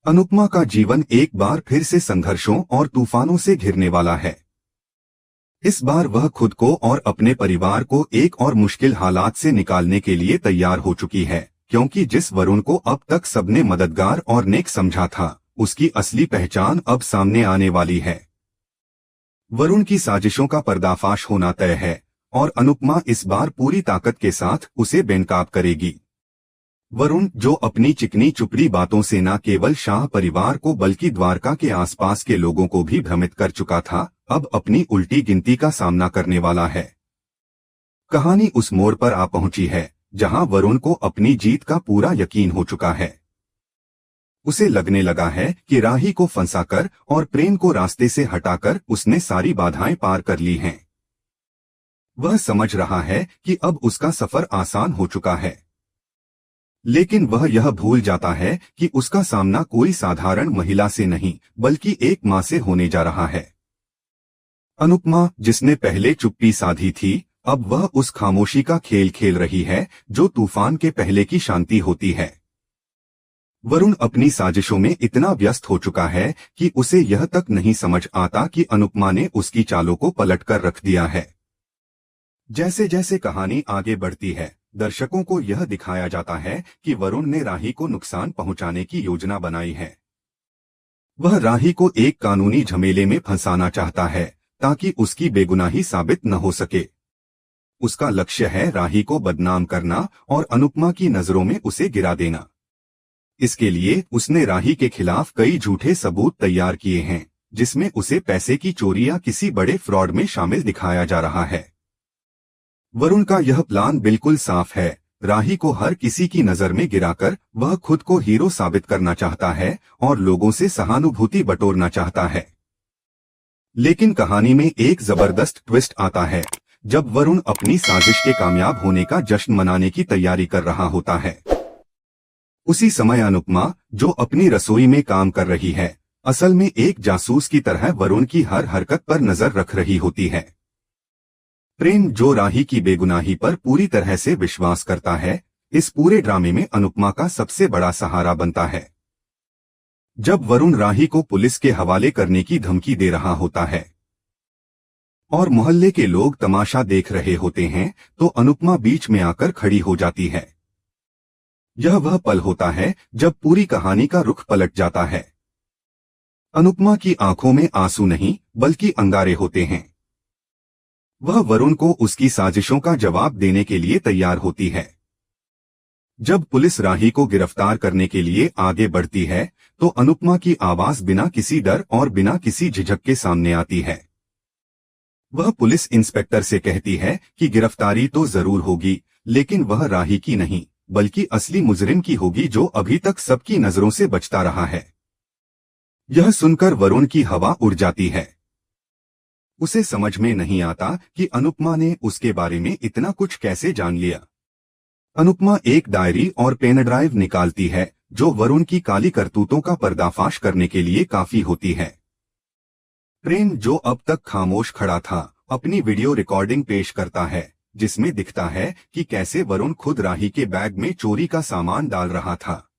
अनुपमा का जीवन एक बार फिर से संघर्षों और तूफानों से घिरने वाला है। इस बार वह खुद को और अपने परिवार को एक और मुश्किल हालात से निकालने के लिए तैयार हो चुकी है, क्योंकि जिस वरुण को अब तक सबने मददगार और नेक समझा था, उसकी असली पहचान अब सामने आने वाली है। वरुण की साजिशों का पर्दाफाश होना तय है और अनुपमा इस बार पूरी ताकत के साथ उसे बेनकाब करेगी। वरुण, जो अपनी चिकनी चुपड़ी बातों से न केवल शाह परिवार को बल्कि द्वारका के आसपास के लोगों को भी भ्रमित कर चुका था, अब अपनी उल्टी गिनती का सामना करने वाला है। कहानी उस मोड़ पर आ पहुंची है जहां वरुण को अपनी जीत का पूरा यकीन हो चुका है। उसे लगने लगा है कि राही को फंसाकर और प्रेम को रास्ते से हटाकर उसने सारी बाधाएं पार कर ली हैं। वह समझ रहा है कि अब उसका सफर आसान हो चुका है, लेकिन वह यह भूल जाता है कि उसका सामना कोई साधारण महिला से नहीं बल्कि एक मां से होने जा रहा है। अनुपमा, जिसने पहले चुप्पी साधी थी, अब वह उस खामोशी का खेल खेल रही है जो तूफान के पहले की शांति होती है। वरुण अपनी साजिशों में इतना व्यस्त हो चुका है कि उसे यह तक नहीं समझ आता कि अनुपमा ने उसकी चालों को पलटकर रख दिया है। जैसे जैसे कहानी आगे बढ़ती है, दर्शकों को यह दिखाया जाता है कि वरुण ने राही को नुकसान पहुंचाने की योजना बनाई है। वह राही को एक कानूनी झमेले में फंसाना चाहता है ताकि उसकी बेगुनाही साबित न हो सके। उसका लक्ष्य है राही को बदनाम करना और अनुपमा की नजरों में उसे गिरा देना। इसके लिए उसने राही के खिलाफ कई झूठे सबूत तैयार किए हैं, जिसमें उसे पैसे की चोरी या किसी बड़े फ्रॉड में शामिल दिखाया जा रहा है। वरुण का यह प्लान बिल्कुल साफ है। राही को हर किसी की नजर में गिराकर वह खुद को हीरो साबित करना चाहता है और लोगों से सहानुभूति बटोरना चाहता है। लेकिन कहानी में एक जबरदस्त ट्विस्ट आता है जब वरुण अपनी साजिश के कामयाब होने का जश्न मनाने की तैयारी कर रहा होता है। उसी समय अनुपमा, जो अपनी रसोई में काम कर रही है, असल में एक जासूस की तरह वरुण की हर हरकत पर नजर रख रही होती है। प्रेम, जो राही की बेगुनाही पर पूरी तरह से विश्वास करता है, इस पूरे ड्रामे में अनुपमा का सबसे बड़ा सहारा बनता है। जब वरुण राही को पुलिस के हवाले करने की धमकी दे रहा होता है और मोहल्ले के लोग तमाशा देख रहे होते हैं, तो अनुपमा बीच में आकर खड़ी हो जाती है। यह वह पल होता है जब पूरी कहानी का रुख पलट जाता है। अनुपमा की आंखों में आंसू नहीं बल्कि अंगारे होते हैं। वह वरुण को उसकी साजिशों का जवाब देने के लिए तैयार होती है। जब पुलिस राही को गिरफ्तार करने के लिए आगे बढ़ती है, तो अनुपमा की आवाज बिना किसी डर और बिना किसी झिझक के सामने आती है। वह पुलिस इंस्पेक्टर से कहती है कि गिरफ्तारी तो जरूर होगी, लेकिन वह राही की नहीं बल्कि असली मुजरिम की होगी, जो अभी तक सबकी नजरों से बचता रहा है। यह सुनकर वरुण की हवा उड़ जाती है। उसे समझ में नहीं आता कि अनुपमा ने उसके बारे में इतना कुछ कैसे जान लिया। अनुपमा एक डायरी और पेन ड्राइव निकालती है जो वरुण की काली करतूतों का पर्दाफाश करने के लिए काफी होती है। प्रेम, जो अब तक खामोश खड़ा था, अपनी वीडियो रिकॉर्डिंग पेश करता है, जिसमें दिखता है कि कैसे वरुण खुद राही के बैग में चोरी का सामान डाल रहा था।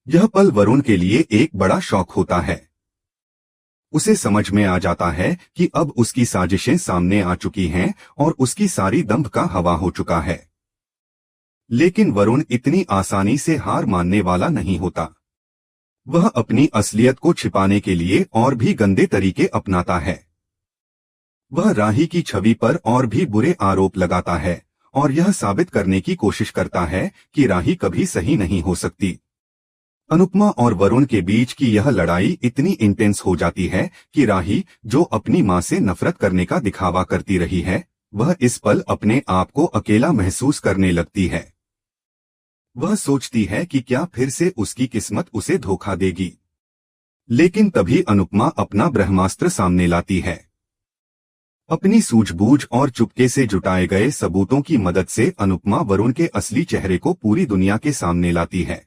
यह पल वरुण के लिए एक बड़ा शौक होता है। उसे समझ में आ जाता है कि अब उसकी साजिशें सामने आ चुकी हैं और उसकी सारी दंभ का हवा हो चुका है। लेकिन वरुण इतनी आसानी से हार मानने वाला नहीं होता। वह अपनी असलियत को छिपाने के लिए और भी गंदे तरीके अपनाता है। वह राही की छवि पर और भी बुरे आरोप लगाता है और यह साबित करने की कोशिश करता है कि राही कभी सही नहीं हो सकती। अनुपमा और वरुण के बीच की यह लड़ाई इतनी इंटेंस हो जाती है कि राही, जो अपनी मां से नफरत करने का दिखावा करती रही है, वह इस पल अपने आप को अकेला महसूस करने लगती है। वह सोचती है कि क्या फिर से उसकी किस्मत उसे धोखा देगी। लेकिन तभी अनुपमा अपना ब्रह्मास्त्र सामने लाती है। अपनी सूझबूझ और चुपके से जुटाए गए सबूतों की मदद से अनुपमा वरुण के असली चेहरे को पूरी दुनिया के सामने लाती है।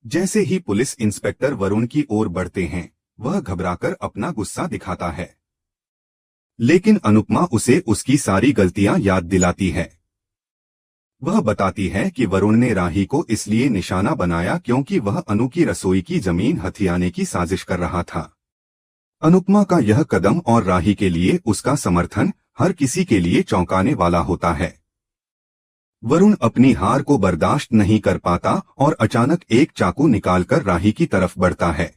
जैसे ही पुलिस इंस्पेक्टर वरुण की ओर बढ़ते हैं, वह घबराकर अपना गुस्सा दिखाता है। लेकिन अनुपमा उसे उसकी सारी गलतियां याद दिलाती है। वह बताती है कि वरुण ने राही को इसलिए निशाना बनाया क्योंकि वह अनु की रसोई की जमीन हथियाने की साजिश कर रहा था। अनुपमा का यह कदम और राही के लिए उसका समर्थन हर किसी के लिए चौंकाने वाला होता है। वरुण अपनी हार को बर्दाश्त नहीं कर पाता और अचानक एक चाकू निकालकर राही की तरफ बढ़ता है।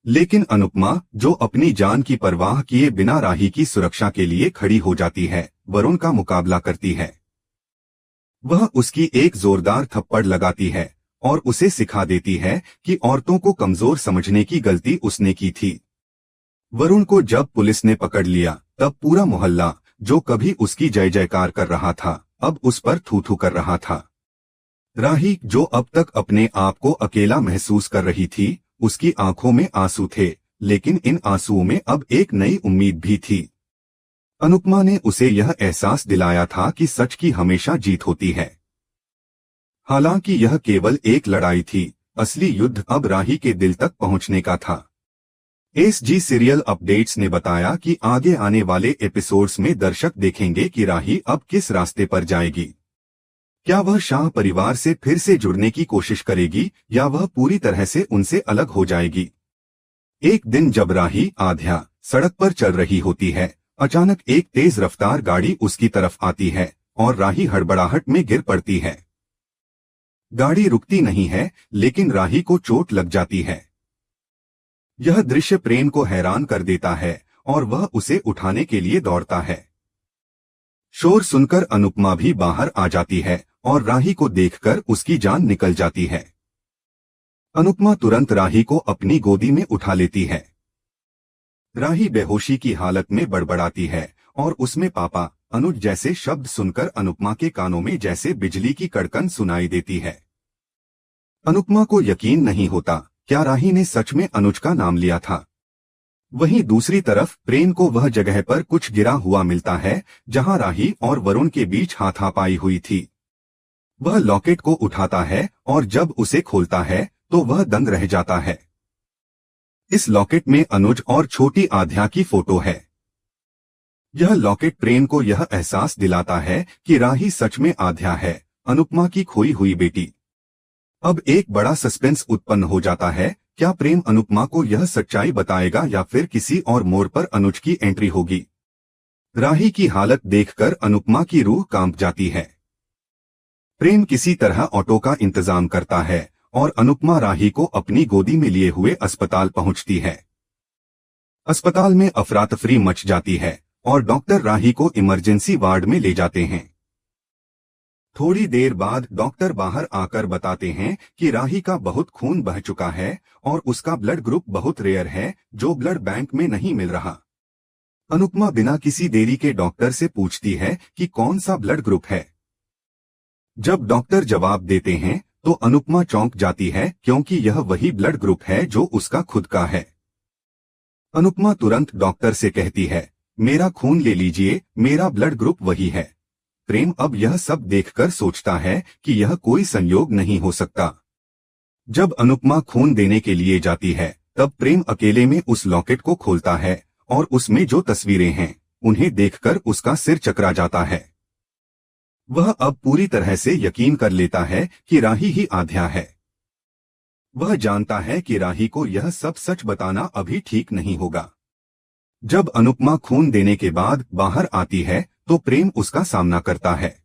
लेकिन अनुपमा, जो अपनी जान की परवाह किए बिना राही की सुरक्षा के लिए खड़ी हो जाती है, वरुण का मुकाबला करती है। वह उसकी एक जोरदार थप्पड़ लगाती है और उसे सिखा देती है कि औरतों को कमजोर समझने की गलती उसने की थी। वरुण को जब पुलिस ने पकड़ लिया, तब पूरा मोहल्ला, जो कभी उसकी जय जयकार कर रहा था, अब उस पर थू थू कर रहा था। राही, जो अब तक अपने आप को अकेला महसूस कर रही थी, उसकी आंखों में आंसू थे, लेकिन इन आंसुओं में अब एक नई उम्मीद भी थी। अनुपमा ने उसे यह एहसास दिलाया था कि सच की हमेशा जीत होती है। हालांकि यह केवल एक लड़ाई थी, असली युद्ध अब राही के दिल तक पहुंचने का था। एसजी सीरियल अपडेट्स ने बताया कि आगे आने वाले एपिसोड्स में दर्शक देखेंगे कि राही अब किस रास्ते पर जाएगी। क्या वह शाह परिवार से फिर से जुड़ने की कोशिश करेगी या वह पूरी तरह से उनसे अलग हो जाएगी। एक दिन जब राही आध्या सड़क पर चल रही होती है, अचानक एक तेज रफ्तार गाड़ी उसकी तरफ आती है और राही हड़बड़ाहट में गिर पड़ती है। गाड़ी रुकती नहीं है, लेकिन राही को चोट लग जाती है। यह दृश्य प्रेम को हैरान कर देता है और वह उसे उठाने के लिए दौड़ता है। शोर सुनकर अनुपमा भी बाहर आ जाती है और राही को देखकर उसकी जान निकल जाती है। अनुपमा तुरंत राही को अपनी गोदी में उठा लेती है। राही बेहोशी की हालत में बड़बड़ाती है और उसमें पापा, अनुज जैसे शब्द सुनकर अनुपमा के कानों में जैसे बिजली की कड़कन सुनाई देती है। अनुपमा को यकीन नहीं होता, क्या राही ने सच में अनुज का नाम लिया था। वहीं दूसरी तरफ प्रेम को वह जगह पर कुछ गिरा हुआ मिलता है जहां राही और वरुण के बीच हाथापाई हुई थी। वह लॉकेट को उठाता है और जब उसे खोलता है तो वह दंग रह जाता है। इस लॉकेट में अनुज और छोटी आध्या की फोटो है। यह लॉकेट प्रेम को यह एहसास दिलाता है कि राही सच में आध्या है, अनुपमा की खोई हुई बेटी। अब एक बड़ा सस्पेंस उत्पन्न हो जाता है। क्या प्रेम अनुपमा को यह सच्चाई बताएगा या फिर किसी और मोड़ पर अनुज की एंट्री होगी। राही की हालत देखकर अनुपमा की रूह कांप जाती है। प्रेम किसी तरह ऑटो का इंतजाम करता है और अनुपमा राही को अपनी गोदी में लिए हुए अस्पताल पहुंचती है। अस्पताल में अफरा-तफरी मच जाती है और डॉक्टर राही को इमरजेंसी वार्ड में ले जाते हैं। थोड़ी देर बाद डॉक्टर बाहर आकर बताते हैं कि राही का बहुत खून बह चुका है और उसका ब्लड ग्रुप बहुत रेयर है, जो ब्लड बैंक में नहीं मिल रहा। अनुपमा बिना किसी देरी के डॉक्टर से पूछती है कि कौन सा ब्लड ग्रुप है। जब डॉक्टर जवाब देते हैं तो अनुपमा चौंक जाती है क्योंकि यह वही ब्लड ग्रुप है जो उसका खुद का है। अनुपमा तुरंत डॉक्टर से कहती है, मेरा खून ले लीजिए, मेरा ब्लड ग्रुप वही है। प्रेम अब यह सब देखकर सोचता है कि यह कोई संयोग नहीं हो सकता। जब अनुपमा खून देने के लिए जाती है, तब प्रेम अकेले में उस लॉकेट को खोलता है और उसमें जो तस्वीरें हैं, उन्हें देखकर उसका सिर चकरा जाता है। वह अब पूरी तरह से यकीन कर लेता है कि राही ही आध्या है। वह जानता है कि राही को यह सब सच बताना अभी ठीक नहीं होगा। जब अनुपमा खून देने के बाद बाहर आती है तो प्रेम उसका सामना करता है।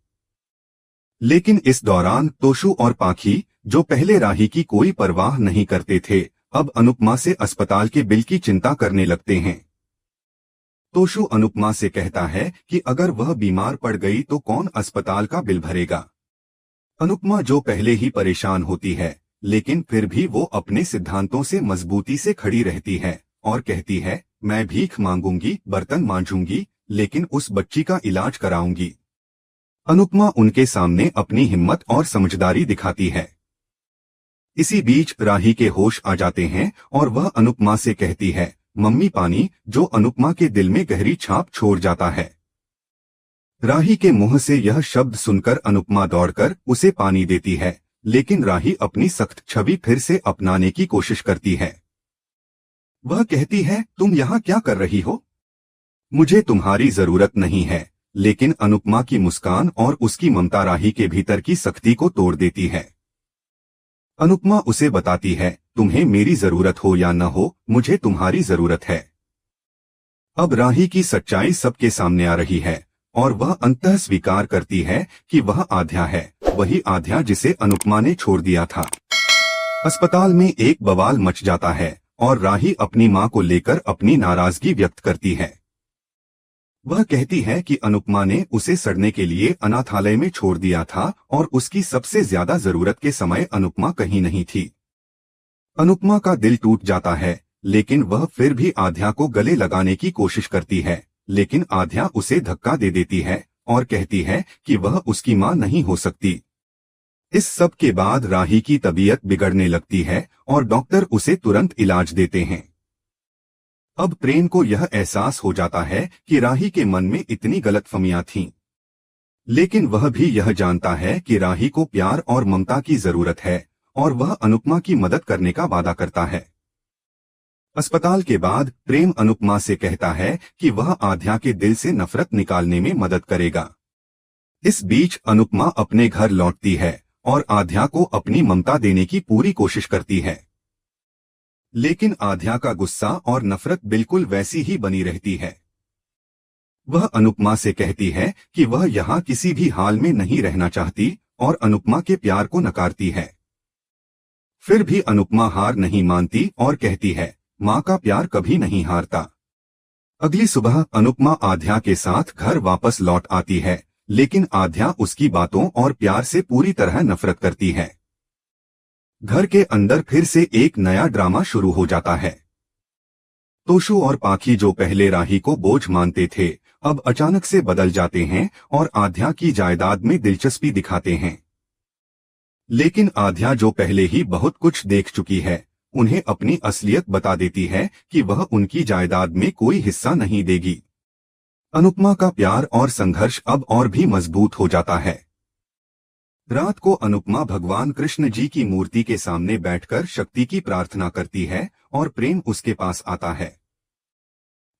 लेकिन इस दौरान तोशु और पाखी, जो पहले राही की कोई परवाह नहीं करते थे, अब अनुपमा से अस्पताल के बिल की चिंता करने लगते हैं। तोशु अनुपमा से कहता है कि अगर वह बीमार पड़ गई तो कौन अस्पताल का बिल भरेगा। अनुपमा, जो पहले ही परेशान होती है, लेकिन फिर भी वो अपने सिद्धांतों से मजबूती से खड़ी रहती है और कहती है, मैं भीख मांगूंगी, बर्तन मांजूंगी, लेकिन उस बच्ची का इलाज कराऊंगी। अनुपमा उनके सामने अपनी हिम्मत और समझदारी दिखाती है। इसी बीच राही के होश आ जाते हैं और वह अनुपमा से कहती है, मम्मी पानी, जो अनुपमा के दिल में गहरी छाप छोड़ जाता है। राही के मुंह से यह शब्द सुनकर अनुपमा दौड़कर उसे पानी देती है, लेकिन राही अपनी सख्त छवि फिर से अपनाने की कोशिश करती है। वह कहती है, तुम यहाँ क्या कर रही हो? मुझे तुम्हारी जरूरत नहीं है, लेकिन अनुपमा की मुस्कान और उसकी ममता राही के भीतर की सख्ती को तोड़ देती है। अनुपमा उसे बताती है, तुम्हें मेरी जरूरत हो या न हो, मुझे तुम्हारी जरूरत है। अब राही की सच्चाई सबके सामने आ रही है और वह अंततः स्वीकार करती है कि वह आध्या है, वही आध्या जिसे अनुपमा ने छोड़ दिया था। अस्पताल में एक बवाल मच जाता है और राही अपनी मां को लेकर अपनी नाराजगी व्यक्त करती है। वह कहती है कि अनुपमा ने उसे सड़ने के लिए अनाथालय में छोड़ दिया था और उसकी सबसे ज्यादा जरूरत के समय अनुपमा कहीं नहीं थी। अनुपमा का दिल टूट जाता है, लेकिन वह फिर भी आध्या को गले लगाने की कोशिश करती है, लेकिन आध्या उसे धक्का दे देती है और कहती है कि वह उसकी मां नहीं हो सकती। इस सब के बाद राही की तबीयत बिगड़ने लगती है और डॉक्टर उसे तुरंत इलाज देते हैं। अब प्रेम को यह एहसास हो जाता है कि राही के मन में इतनी गलतफहमियां थीं, लेकिन वह भी यह जानता है कि राही को प्यार और ममता की जरूरत है और वह अनुपमा की मदद करने का वादा करता है। अस्पताल के बाद प्रेम अनुपमा से कहता है कि वह आध्या के दिल से नफरत निकालने में मदद करेगा। इस बीच अनुपमा अपने घर लौटती है और आध्या को अपनी ममता देने की पूरी कोशिश करती है, लेकिन आध्या का गुस्सा और नफरत बिल्कुल वैसी ही बनी रहती है। वह अनुपमा से कहती है कि वह यहाँ किसी भी हाल में नहीं रहना चाहती और अनुपमा के प्यार को नकारती है। फिर भी अनुपमा हार नहीं मानती और कहती है, माँ का प्यार कभी नहीं हारता। अगली सुबह अनुपमा आध्या के साथ घर वापस लौट आती है, लेकिन आध्या उसकी बातों और प्यार से पूरी तरह नफरत करती है। घर के अंदर फिर से एक नया ड्रामा शुरू हो जाता है। तोशु और पाखी जो पहले राही को बोझ मानते थे, अब अचानक से बदल जाते हैं और आध्या की जायदाद में दिलचस्पी दिखाते हैं। लेकिन आध्या जो पहले ही बहुत कुछ देख चुकी है, उन्हें अपनी असलियत बता देती है कि वह उनकी जायदाद में कोई हिस्सा नहीं देगी। अनुपमा का प्यार और संघर्ष अब और भी मजबूत हो जाता है। रात को अनुपमा भगवान कृष्ण जी की मूर्ति के सामने बैठकर शक्ति की प्रार्थना करती है और प्रेम उसके पास आता है।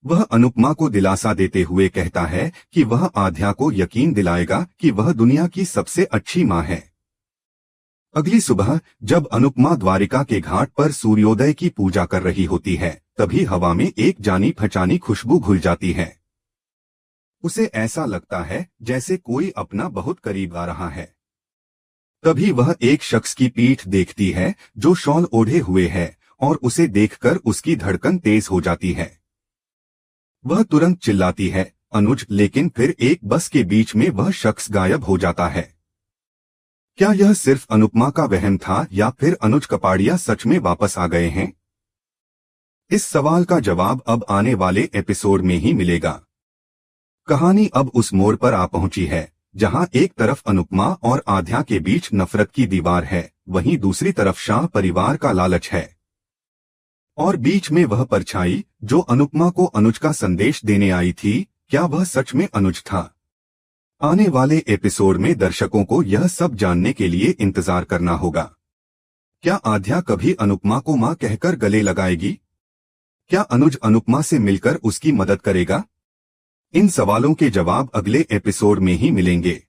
वह अनुपमा को दिलासा देते हुए कहता है कि वह आध्या को यकीन दिलाएगा कि वह दुनिया की सबसे अच्छी मां है। अगली सुबह जब अनुपमा द्वारिका के घाट पर सूर्योदय की पूजा कर रही होती है, तभी हवा में एक जानी पहचानी खुशबू घुल जाती है। उसे ऐसा लगता है जैसे कोई अपना बहुत करीब आ रहा है। तभी वह एक शख्स की पीठ देखती है जो शॉल ओढ़े हुए है और उसे देखकर उसकी धड़कन तेज हो जाती है। वह तुरंत चिल्लाती है, अनुज, लेकिन फिर एक बस के बीच में वह शख्स गायब हो जाता है। क्या यह सिर्फ अनुपमा का वहम था या फिर अनुज कपाड़िया सच में वापस आ गए हैं? इस सवाल का जवाब अब आने वाले एपिसोड में ही मिलेगा। कहानी अब उस मोड़ पर आ पहुंची है जहां एक तरफ अनुपमा और आध्या के बीच नफरत की दीवार है, वहीं दूसरी तरफ शाह परिवार का लालच है और बीच में वह परछाई जो अनुपमा को अनुज का संदेश देने आई थी। क्या वह सच में अनुज था? आने वाले एपिसोड में दर्शकों को यह सब जानने के लिए इंतजार करना होगा। क्या आध्या कभी अनुपमा को मां कहकर गले लगाएगी? क्या अनुज अनुपमा से मिलकर उसकी मदद करेगा? इन सवालों के जवाब अगले एपिसोड में ही मिलेंगे।